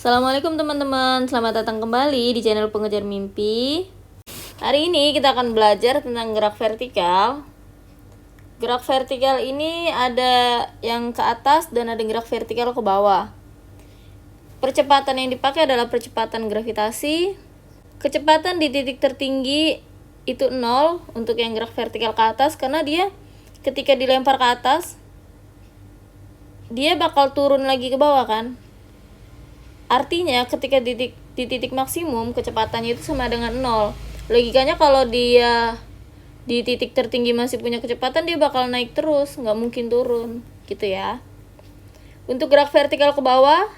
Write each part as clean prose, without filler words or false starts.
Assalamualaikum teman-teman, selamat datang kembali di channel Pengejar Mimpi. Hari ini kita akan belajar tentang gerak vertikal. Gerak vertikal ini ada yang ke atas dan ada gerak vertikal ke bawah. Percepatan yang dipakai adalah percepatan gravitasi. Kecepatan di titik tertinggi itu 0 untuk yang gerak vertikal ke atas, karena dia ketika dilempar ke atas dia bakal turun lagi ke bawah kan. Artinya ketika di titik maksimum kecepatannya itu sama dengan 0. Logikanya kalau dia di titik tertinggi masih punya kecepatan, dia bakal naik terus, nggak mungkin turun gitu ya. Untuk gerak vertikal ke bawah,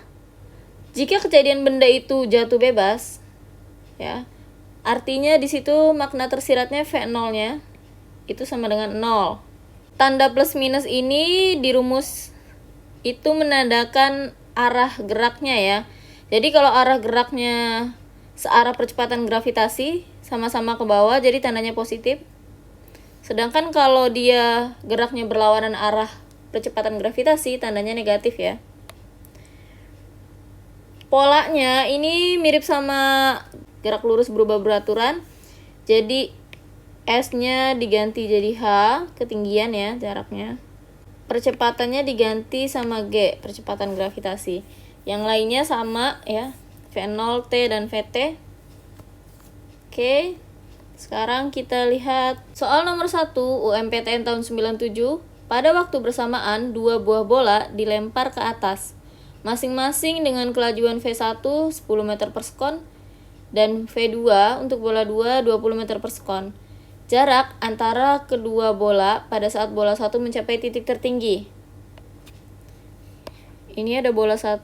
jika kejadian benda itu jatuh bebas ya, artinya di situ makna tersiratnya V0-nya itu sama dengan 0. Tanda plus minus ini di rumus itu menandakan arah geraknya ya. Jadi kalau arah geraknya searah percepatan gravitasi sama-sama ke bawah, jadi tandanya positif. Sedangkan kalau dia geraknya berlawanan arah percepatan gravitasi, tandanya negatif ya. Polanya ini mirip sama gerak lurus berubah beraturan. Jadi S-nya diganti jadi H, ketinggian ya jaraknya. Percepatannya diganti sama G, percepatan gravitasi. Yang lainnya sama ya, V0, T, dan VT. Oke, sekarang kita lihat soal nomor 1 UMPTN tahun 97. Pada waktu bersamaan, dua buah bola dilempar ke atas, masing-masing dengan kelajuan V1 10 meter per sekon dan V2 untuk bola 2 20 meter per sekon. Jarak antara kedua bola pada saat bola 1 mencapai titik tertinggi. Ini ada bola 1.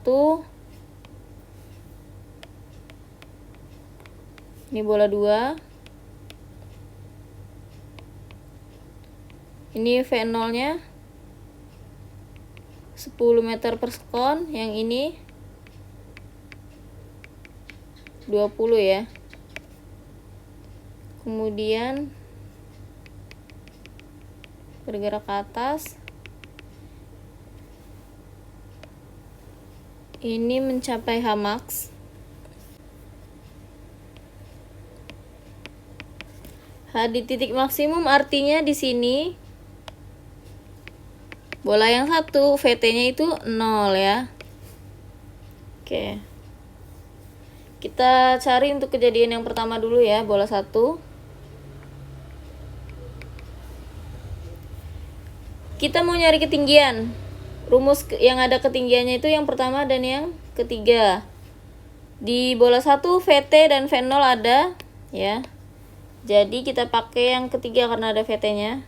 Ini bola 2. Ini V0-nya 10 meter per sekon, yang ini 20 ya. Kemudian bergerak ke atas. Ini mencapai Hmax. H di titik maksimum artinya di sini bola yang satu VT-nya itu 0 ya. Oke. Kita cari untuk kejadian yang pertama dulu ya, bola 1. Kita mau nyari ketinggian. Rumus yang ada ketinggiannya itu yang pertama dan yang ketiga. Di bola 1 VT dan V0 ada ya. Jadi kita pakai yang ketiga karena ada VT-nya.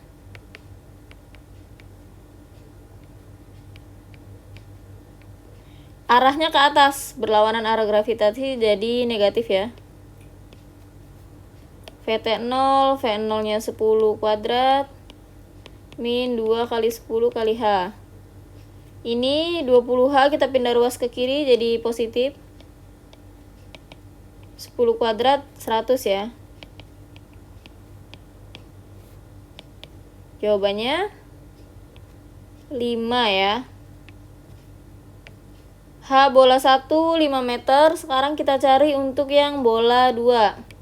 Arahnya ke atas, berlawanan arah gravitasi, jadi negatif ya. VT 0, V0-nya 10 kuadrat min 2 kali 10 kali H. Ini 20H kita pindah ruas ke kiri jadi positif. 10 kuadrat 100 ya. Jawabannya 5 ya. H bola 1 5 meter. Sekarang kita cari untuk yang bola 2.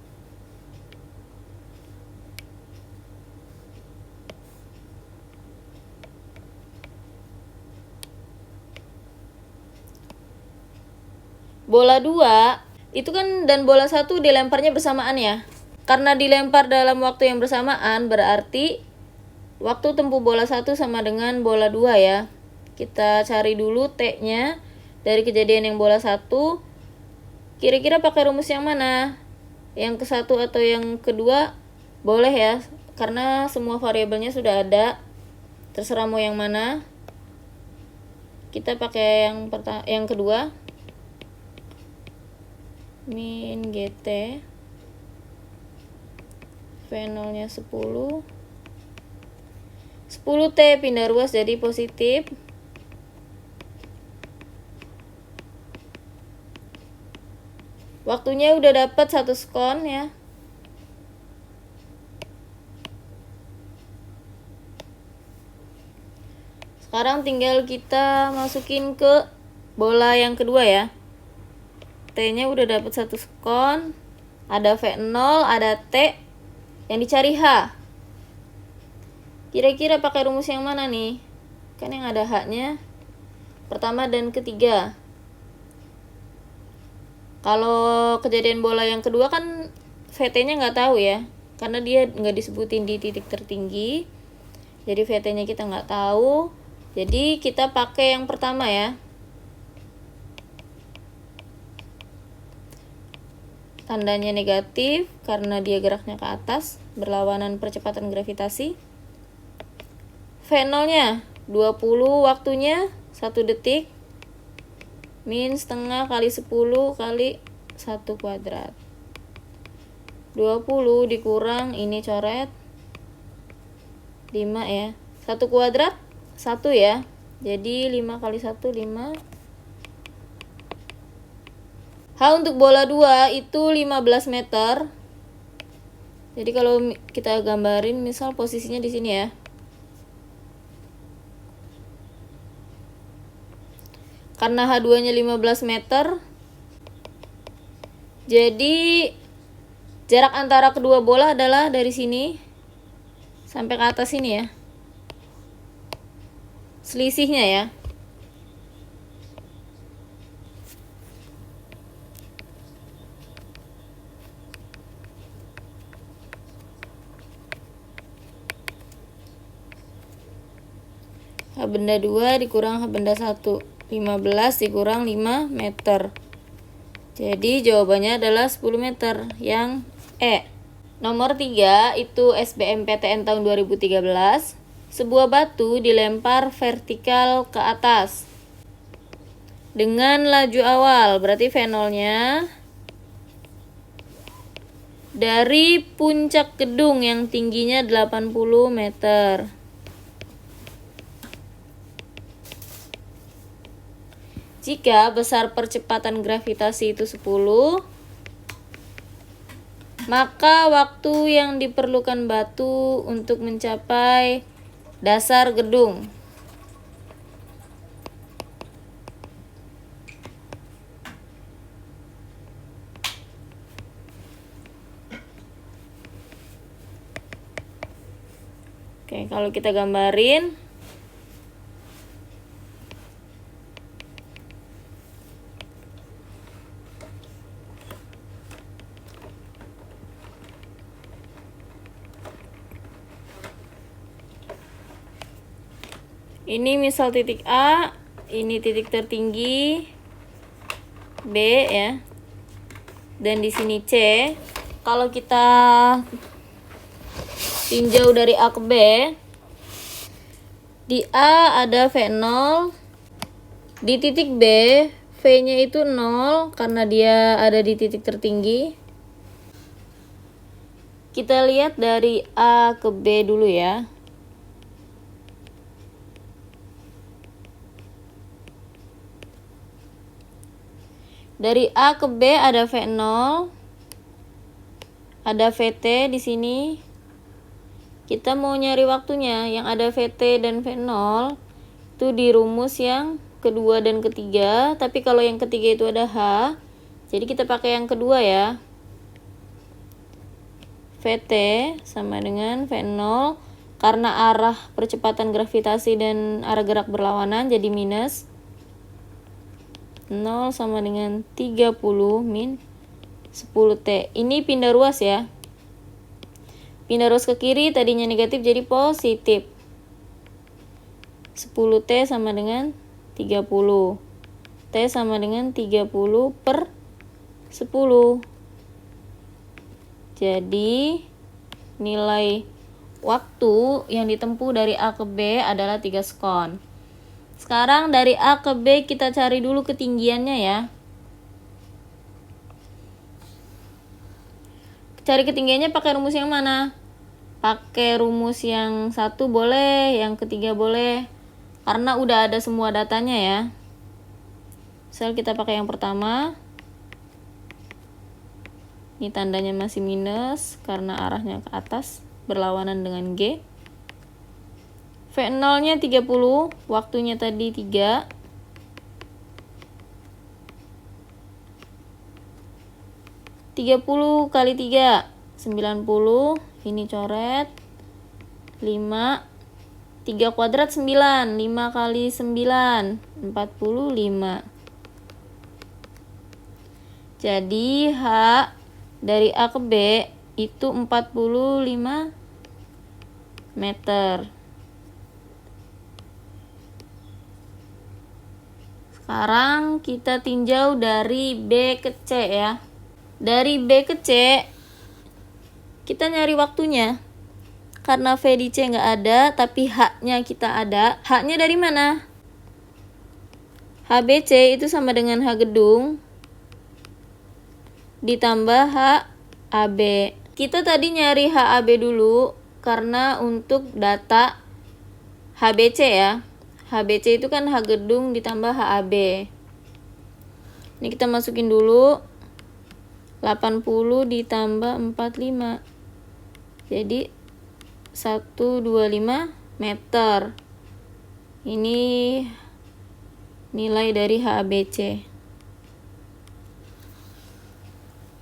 Bola 2 itu kan dan bola 1 dilemparnya bersamaan ya. Karena dilempar dalam waktu yang bersamaan, berarti waktu tempuh bola 1 sama dengan bola 2 ya. Kita cari dulu T-nya dari kejadian yang bola 1. Kira-kira pakai rumus yang mana? Yang ke-1 atau yang kedua? Boleh ya, karena semua variabelnya sudah ada. Terserah mau yang mana. Kita pakai yang kedua. Min GT V0-nya 10 10T pindah ruas jadi positif. Waktunya udah dapat 1 sekon ya. Sekarang tinggal kita masukin ke bola yang kedua ya. T-nya udah dapat 1 sekon. Ada V0, ada T. Yang dicari H. Kira-kira pakai rumus yang mana nih? Kan yang ada H-nya pertama dan ketiga. Kalau kejadian bola yang kedua kan VT-nya nggak tahu ya, karena dia nggak disebutin di titik tertinggi. Jadi VT-nya kita nggak tahu. Jadi kita pakai yang pertama ya. Tandanya negatif karena dia geraknya ke atas, berlawanan percepatan gravitasi. V0-nya 20, waktunya 1 detik. Min setengah kali 10 kali 1 kuadrat. 20 dikurang, ini coret 5 ya. 1 kuadrat 1 ya. Jadi 5 kali 1 5. H untuk bola 2 itu 15 meter. Jadi kalau kita gambarin misal posisinya di sini ya. Karena H2-nya 15 meter, jadi jarak antara kedua bola adalah dari sini sampai ke atas sini ya. Selisihnya ya. H benda 2 dikurang H benda 1. 15 dikurang 5 meter. Jadi jawabannya adalah 10 meter yang E. Nomor 3 itu SBMPTN tahun 2013. Sebuah batu dilempar vertikal ke atas dengan laju awal, berarti V0-nya dari puncak gedung yang tingginya 80 meter. Jika besar percepatan gravitasi itu 10, maka waktu yang diperlukan batu untuk mencapai dasar gedung. Oke, kalau kita gambarin, ini misal titik A, ini titik tertinggi B ya. Dan di sini C. Kalau kita tinjau dari A ke B, di A ada V0, di titik B V-nya itu 0 karena dia ada di titik tertinggi. Kita lihat dari A ke B dulu ya. Dari A ke B ada V0, ada VT di sini. Kita mau nyari waktunya, yang ada VT dan V0 itu di rumus yang kedua dan ketiga, tapi kalau yang ketiga itu ada H, jadi kita pakai yang kedua ya. VT sama dengan V0, karena arah percepatan gravitasi dan arah gerak berlawanan, jadi minus 0 sama dengan 30 min 10T. Ini pindah ruas ya. Pindah ruas ke kiri, tadinya negatif jadi positif. 10T sama dengan 30. T sama dengan 30 per 10. Jadi nilai waktu yang ditempuh dari A ke B adalah 3 sekon. Sekarang dari A ke B kita cari dulu ketinggiannya ya. Cari ketinggiannya pakai rumus yang mana? Pakai rumus yang satu boleh, yang ketiga boleh. Karena udah ada semua datanya ya. Misal kita pakai yang pertama. Ini tandanya masih minus karena arahnya ke atas, berlawanan dengan G. V0-nya 30, waktunya tadi 3. 30 kali 3 90. Ini coret 5. 3 kuadrat 9. 5 kali 9 45. Jadi H dari A ke B itu 45 meter. Sekarang kita tinjau dari B ke C ya. Dari B ke C kita nyari waktunya. Karena V di C nggak ada, tapi H-nya kita ada. H-nya dari mana? HBC itu sama dengan H gedung ditambah H AB. Kita tadi nyari HAB dulu karena untuk data HBC ya. HBC itu kan H gedung ditambah HAB. Ini kita masukin dulu 80 ditambah 45. Jadi 125 meter. Ini nilai dari HABC.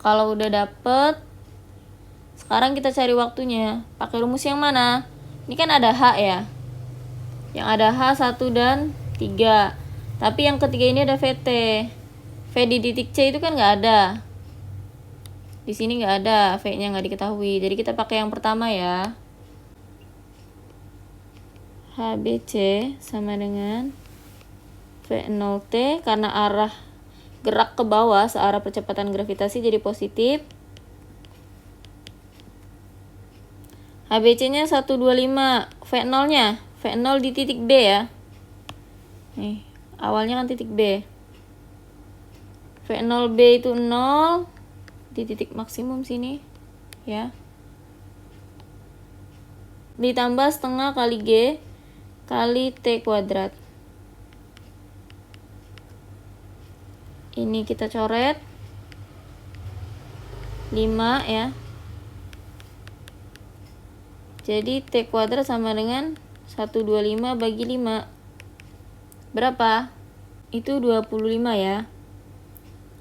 Kalau udah dapet, sekarang kita cari waktunya. Pakai rumus yang mana? Ini kan ada H ya. Yang ada H 1 dan 3. Tapi yang ketiga ini ada VT. V di titik C itu kan nggak ada. Di sini nggak ada, V-nya nggak diketahui. Jadi kita pakai yang pertama ya. HBC sama dengan V0T karena arah gerak ke bawah searah percepatan gravitasi jadi positif. HBC-nya 125, V0-nya, V0 di titik B ya. Nih, awalnya kan titik B. V0B itu 0 di titik maksimum sini ya. Ditambah setengah kali G kali T kuadrat. Ini kita coret 5 ya. Jadi T kuadrat sama dengan 125 bagi 5. Berapa? Itu 25 ya.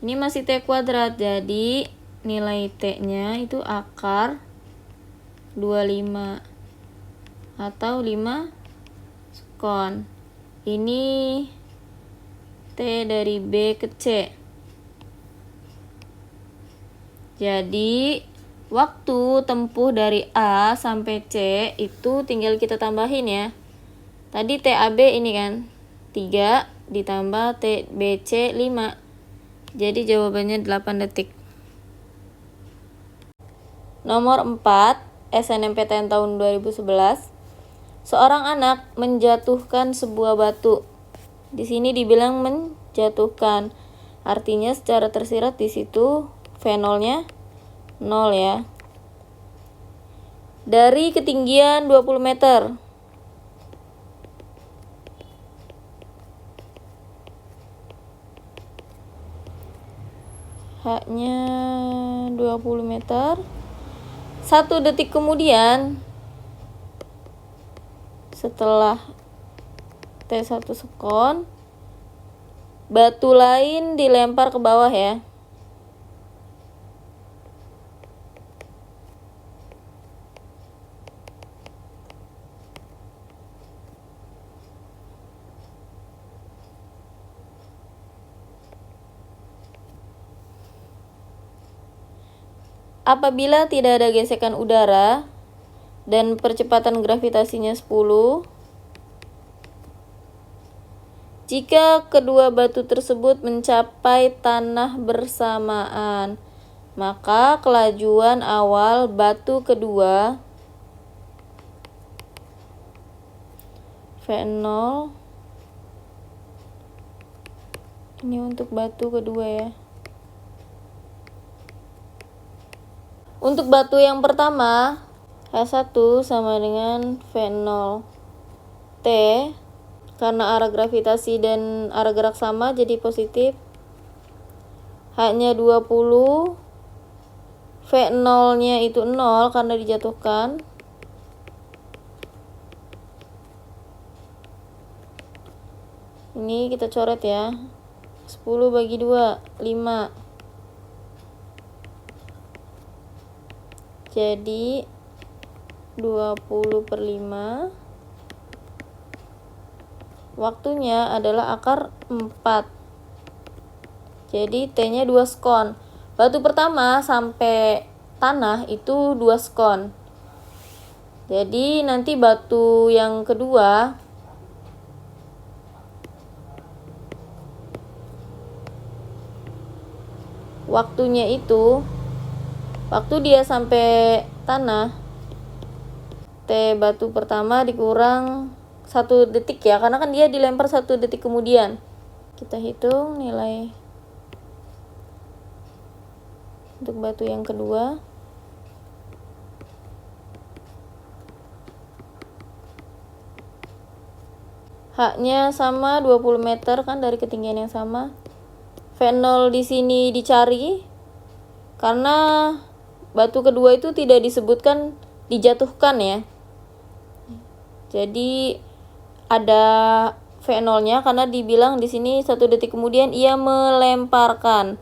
Ini masih T kuadrat, jadi nilai T-nya itu akar 25 atau 5 sekon. Ini T dari B ke C. Jadi waktu tempuh dari A sampai C itu tinggal kita tambahin ya. Tadi TAB ini kan 3 ditambah TBC 5. Jadi jawabannya 8 detik. Nomor 4, SNMPTN tahun 2011. Seorang anak menjatuhkan sebuah batu. Di sini dibilang menjatuhkan. Artinya secara tersirat di situ V0-nya 0 ya. Dari ketinggian 20 meter. H-nya 20 meter. 1 detik kemudian setelah T1 sekon, batu lain dilempar ke bawah ya. Apabila tidak ada gesekan udara dan percepatan gravitasinya 10, jika kedua batu tersebut mencapai tanah bersamaan, maka kelajuan awal batu kedua V0 ini untuk batu kedua ya. Untuk batu yang pertama, H1 sama dengan V0 T. Karena arah gravitasi dan arah gerak sama jadi positif. H-nya 20. V0-nya itu 0 karena dijatuhkan. Ini kita coret ya. 10 bagi 2, 5. Jadi 20/5. Waktunya adalah akar 4. Jadi T-nya 2 skon. Batu pertama sampai tanah itu 2 skon. Jadi nanti batu yang kedua waktunya itu, waktu dia sampai tanah, T batu pertama dikurang 1 detik ya, karena kan dia dilempar 1 detik kemudian. Kita hitung nilai untuk batu yang kedua. H-nya sama 20 meter kan, dari ketinggian yang sama. V0 di sini dicari karena batu kedua itu tidak disebutkan dijatuhkan ya. Jadi ada V0-nya karena dibilang di sini 1 detik kemudian ia melemparkan.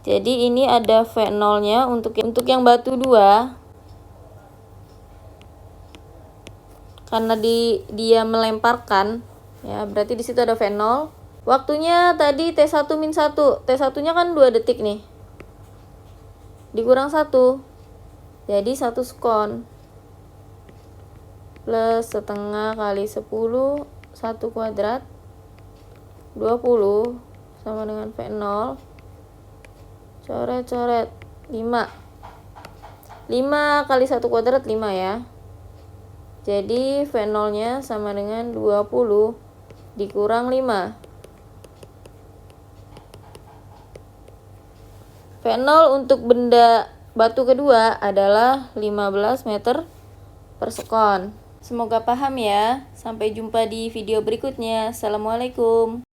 Jadi ini ada V0-nya untuk yang batu 2. Karena dia melemparkan ya, berarti di situ ada V0. Waktunya tadi T1-1. T1-nya kan 2 detik nih. Dikurang 1. Jadi 1 skon. Plus setengah kali 10, 1 kuadrat. 20 sama dengan V0. Coret-coret 5. 5 kali 1 kuadrat 5 ya. Jadi V0-nya sama dengan 20 dikurang 5. V0 untuk benda batu kedua adalah 15 meter per sekon. Semoga paham ya. Sampai jumpa di video berikutnya. Assalamualaikum.